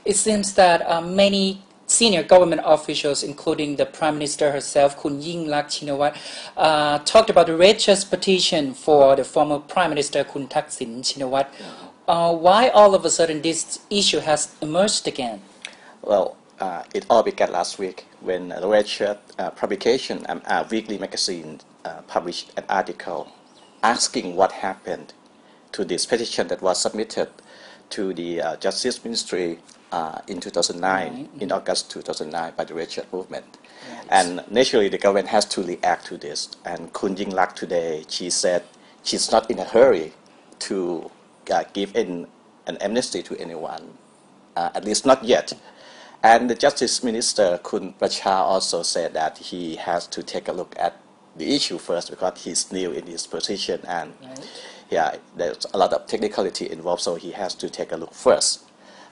It seems that many senior government officials, including the Prime Minister herself, Kun Yingluck Shinawatra, talked about the righteous petition for the former Prime Minister Kun Thaksin Shinawatra. Why all of a sudden this issue has emerged again? Well, it all began last week when the Redshirt publication, a weekly magazine, published an article asking what happened to this petition that was submitted to the Justice Ministry in 2009, in August 2009, by the Redshirt movement. Right. And naturally, the government has to react to this. And Kun Yingluck today, she said she's not in a hurry to give in an amnesty to anyone, at least not yet. And the Justice Minister, Kun Pracha, also said that he has to take a look at the issue first because he's new in his position, and yeah, there's a lot of technicality involved, so he has to take a look first.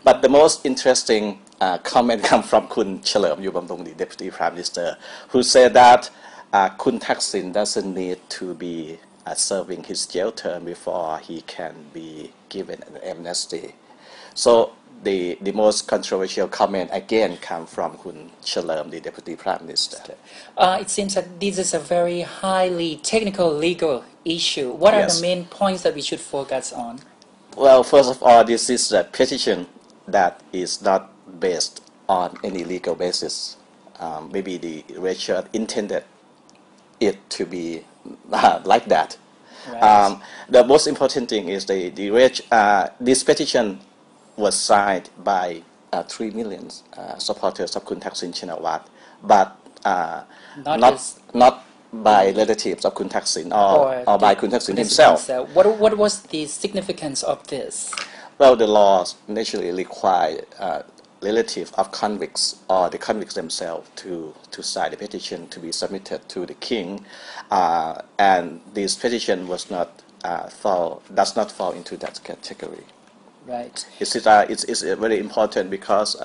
But the most interesting comment comes from Kun Chalerm Yubamdong, the Deputy Prime Minister, who said that Kun Thaksin doesn't need to be serving his jail term before he can be given an amnesty. So the most controversial comment again comes from Kun Chalerm, the Deputy Prime Minister. It seems that this is a very highly technical legal issue. What are the main points that we should focus on? Well, first of all, this is a petition that is not based on any legal basis. Maybe the Redshirt intended it to be like that. Right. The most important thing is this petition was signed by 3 million supporters of Kun Thaksin Shinawatra, but not by relatives of Kun Thaksin or by Kun Thaksin himself. What was the significance of this? Well, the laws naturally require relatives of convicts or the convicts themselves to sign the petition to be submitted to the king, and this petition was does not fall into that category. Right. It's very important because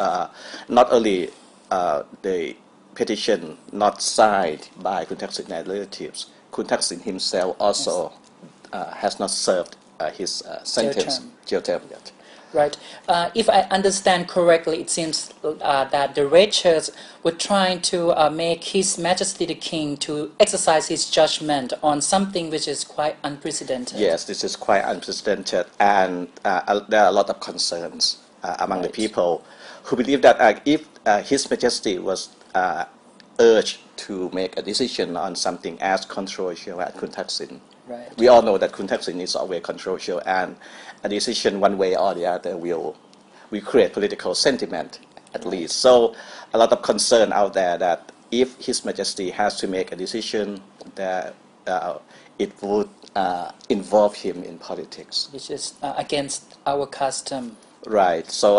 not only the petition not signed by Kun Thaksin and relatives, Kun Thaksin himself also has not served his sentence, jail term yet. Right. If I understand correctly, it seems that the Redshirts were trying to make His Majesty the King to exercise his judgment on something which is quite unprecedented. Yes, this is quite unprecedented, and there are a lot of concerns among the people who believe that if His Majesty was urged to make a decision on something as controversial as Kun Thaksin, we all know that Kun Thaksin is always controversial, and a decision one way or the other will create political sentiment at least. So a lot of concern out there that if His Majesty has to make a decision, that it would involve him in politics, which is against our custom. Right. So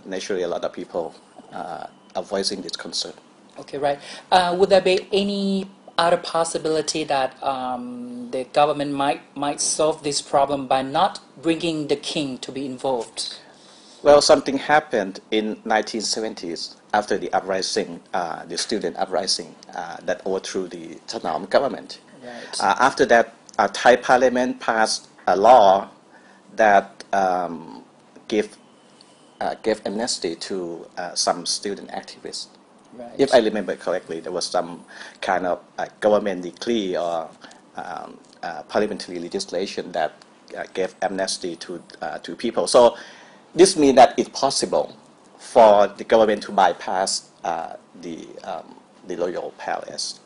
naturally, a lot of people are voicing this concern. Okay. Right. Would there be any other possibility that the government might solve this problem by not bringing the king to be involved? Well, something happened in 1970s after the uprising, the student uprising that overthrew the Thanom government. Right. After that, Thai Parliament passed a law that gave amnesty to some student activists. Right. If I remember correctly, there was some kind of government decree or parliamentary legislation that gave amnesty to people. So this means that it's possible for the government to bypass the royal palace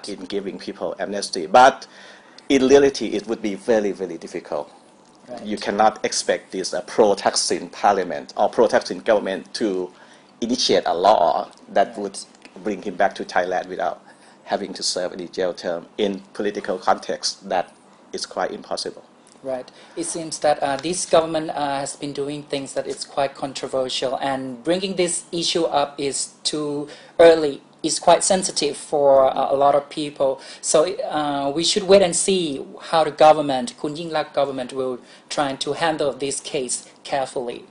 in giving people amnesty. But in reality, it would be very, very difficult. Right. You cannot expect this pro-Thaksin parliament or pro-Thaksin government to initiate a law that would bring him back to Thailand without having to serve any jail term in political context. That is quite impossible. Right. It seems that this government has been doing things that is quite controversial, and bringing this issue up is too early. It's quite sensitive for a lot of people. So we should wait and see how the government, Kun Yingluck government, will try to handle this case carefully.